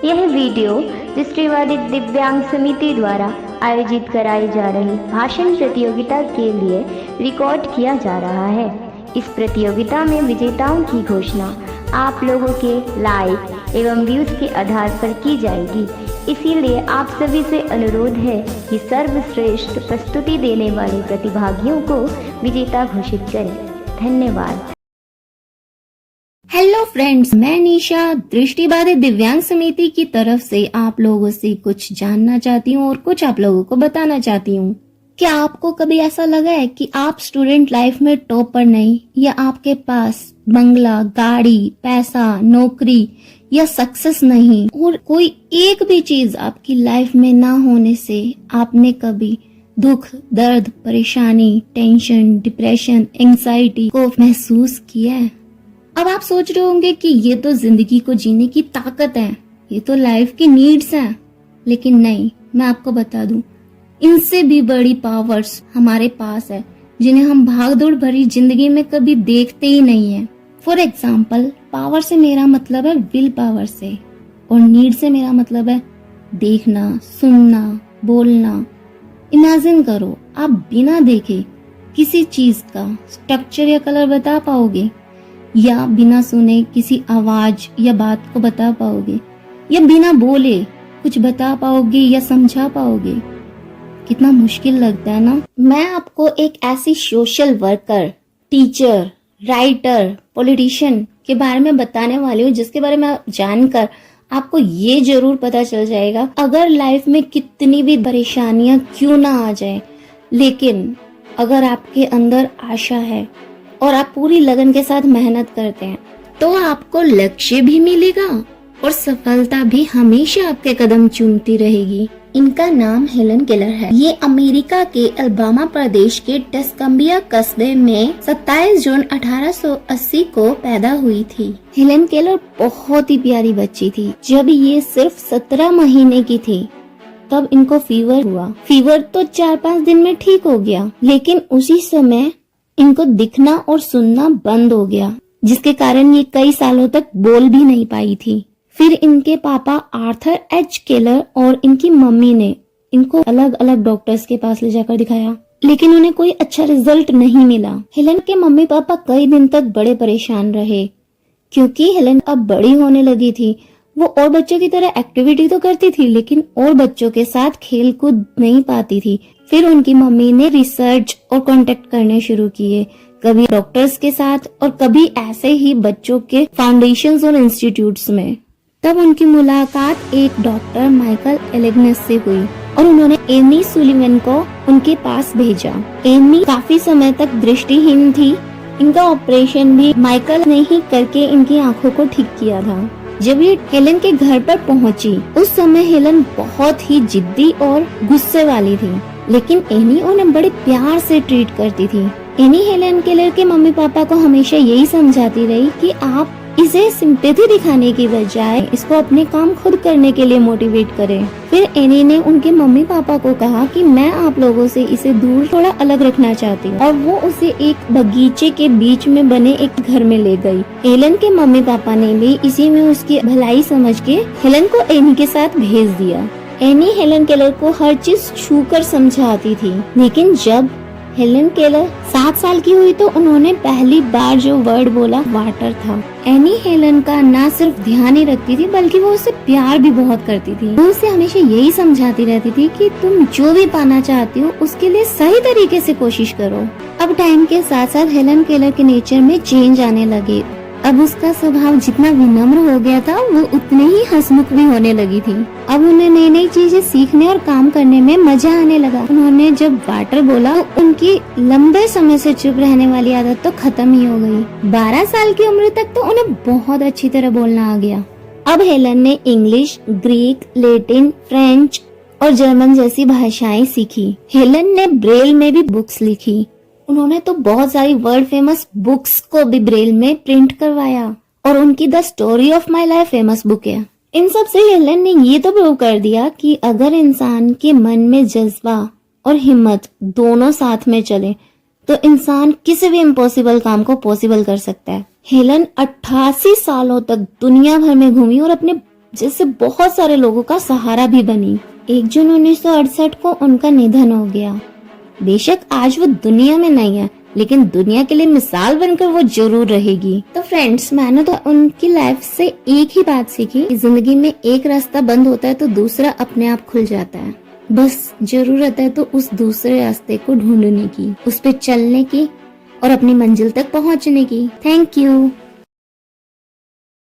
यह वीडियो दृष्टिबाधित दिव्यांग समिति द्वारा आयोजित कराई जा रही भाषण प्रतियोगिता के लिए रिकॉर्ड किया जा रहा है। इस प्रतियोगिता में विजेताओं की घोषणा आप लोगों के लाइक एवं व्यूज के आधार पर की जाएगी। इसीलिए आप सभी से अनुरोध है कि सर्वश्रेष्ठ प्रस्तुति देने वाले प्रतिभागियों को विजेता घोषित करें। धन्यवाद। हेलो फ्रेंड्स, मैं निशा दृष्टिबाधित दिव्यांग समिति की तरफ से आप लोगों से कुछ जानना चाहती हूँ और कुछ आप लोगों को बताना चाहती हूँ। क्या आपको कभी ऐसा लगा है कि आप स्टूडेंट लाइफ में टॉपर नहीं, या आपके पास बंगला, गाड़ी, पैसा, नौकरी या सक्सेस नहीं और कोई एक भी चीज आपकी लाइफ में ना होने से आपने कभी दुख, दर्द, परेशानी, टेंशन, डिप्रेशन, एंजाइटी को महसूस किया है? अब आप सोच रहे होंगे कि ये तो जिंदगी को जीने की ताकत है, ये तो लाइफ की नीड्स हैं। लेकिन नहीं, मैं आपको बता दूं, इनसे भी बड़ी पावर्स हमारे पास है जिन्हें हम भागदौड़ भरी जिंदगी में कभी देखते ही नहीं है। फॉर एग्जाम्पल, पावर से मेरा मतलब है विल पावर से, और नीड से मेरा मतलब है देखना, सुनना, बोलना। इमेजिन करो, आप बिना देखे किसी चीज का स्ट्रक्चर या कलर बता पाओगे, या बिना सुने किसी आवाज या बात को बता पाओगे, या बिना बोले कुछ बता पाओगे या समझा पाओगे? कितना मुश्किल लगता है ना। मैं आपको एक ऐसी social worker, teacher, writer, politician के बारे में बताने वाली हूँ जिसके बारे में जानकर आपको ये जरूर पता चल जाएगा, अगर लाइफ में कितनी भी परेशानियां क्यों ना आ जाए, लेकिन अगर आपके अंदर आशा है और आप पूरी लगन के साथ मेहनत करते हैं तो आपको लक्ष्य भी मिलेगा और सफलता भी हमेशा आपके कदम चूमती रहेगी। इनका नाम हेलन केलर है। ये अमेरिका के अलाबामा प्रदेश के टस्कम्बिया कस्बे में 27 जून 1880 को पैदा हुई थी। हेलन केलर बहुत ही प्यारी बच्ची थी। जब ये सिर्फ 17 महीने की थी तब इनको फीवर हुआ। फीवर तो 4-5 दिन में ठीक हो गया, लेकिन उसी समय इनको दिखना और सुनना बंद हो गया, जिसके कारण ये कई सालों तक बोल भी नहीं पाई थी। फिर इनके पापा आर्थर एच केलर और इनकी मम्मी ने इनको अलग अलग डॉक्टर्स के पास ले जाकर दिखाया, लेकिन उन्हें कोई अच्छा रिजल्ट नहीं मिला। हेलन के मम्मी पापा कई दिन तक बड़े परेशान रहे, क्योंकि हेलन अब बड़ी होने लगी थी। वो और बच्चों की तरह एक्टिविटी तो करती थी, लेकिन और बच्चों के साथ खेल कूद नहीं पाती थी। फिर उनकी मम्मी ने रिसर्च और कांटेक्ट करने शुरू किए, कभी डॉक्टर्स के साथ और कभी ऐसे ही बच्चों के फाउंडेशंस और इंस्टीट्यूट्स में। तब उनकी मुलाकात एक डॉक्टर माइकल एलेग्नेस से हुई और उन्होंने एमी सुलिवन को उनके पास भेजा। एमी काफी समय तक दृष्टिहीन थी। इनका ऑपरेशन भी माइकल ने ही करके इनकी आंखों को ठीक किया था। जब ये हेलन के घर पर पहुंची, उस समय हेलन बहुत ही जिद्दी और गुस्से वाली थी, लेकिन एनी उन्हें बड़े प्यार से ट्रीट करती थी। एनी हेलन केलर के मम्मी पापा को हमेशा यही समझाती रही कि आप इसे सिंपैथी दिखाने की बजाय इसको अपने काम खुद करने के लिए मोटिवेट करें। फिर एनी ने उनके मम्मी पापा को कहा कि मैं आप लोगों से इसे दूर थोड़ा अलग रखना चाहती हूँ, और वो उसे एक बगीचे के बीच में बने एक घर में ले गई। हेलन के मम्मी पापा ने भी इसी में उसकी भलाई समझ के हेलन को एनी के साथ भेज दिया। एनी हेलन केलर को हर चीज छू कर समझाती थी, लेकिन जब हेलन केलर 7 साल की हुई तो उन्होंने पहली बार जो वर्ड बोला वाटर था। एनी हेलन का ना सिर्फ ध्यान ही रखती थी, बल्कि वो उससे प्यार भी बहुत करती थी। वो उसे हमेशा यही समझाती रहती थी कि तुम जो भी पाना चाहती हो उसके लिए सही तरीके से कोशिश करो। अब टाइम के साथ साथ हेलन केलर के नेचर में चेंज आने लगे। अब उसका स्वभाव जितना विनम्र हो गया था, वो उतने ही हंसमुख भी होने लगी थी। अब उन्हें नई नई चीजें सीखने और काम करने में मजा आने लगा। उन्होंने जब वाटर बोला, उनकी लंबे समय से चुप रहने वाली आदत तो खत्म ही हो गई। 12 साल की उम्र तक तो उन्हें बहुत अच्छी तरह बोलना आ गया। अब हेलन ने इंग्लिश, ग्रीक, लैटिन, फ्रेंच और जर्मन जैसी भाषाएं सीखी। हेलन ने ब्रेल में भी बुक्स लिखी। उन्होंने तो बहुत सारी वर्ल्ड फेमस बुक्स को भी ब्रेल में प्रिंट करवाया, और उनकी the story of my life famous book है। इन सब से हेलन ने ये तो प्रूव कर दिया कि अगर इंसान के मन में जज्बा और हिम्मत दोनों साथ में चले तो इंसान किसी भी इम्पॉसिबल काम को पॉसिबल कर सकता है। हेलन 88 सालों तक दुनिया भर में घूमी और अपने जिससे बहुत सारे लोगों का सहारा भी बनी। 1 जून 1968 को उनका निधन हो गया। बेशक आज वो दुनिया में नहीं है, लेकिन दुनिया के लिए मिसाल बनकर वो जरूर रहेगी। तो फ्रेंड्स, मैंने तो उनकी लाइफ से एक ही बात सीखी कि जिंदगी में एक रास्ता बंद होता है तो दूसरा अपने आप खुल जाता है। बस जरूरत है तो उस दूसरे रास्ते को ढूंढने की, उस पे चलने की और अपनी मंजिल तक पहुंचने की। Thank you.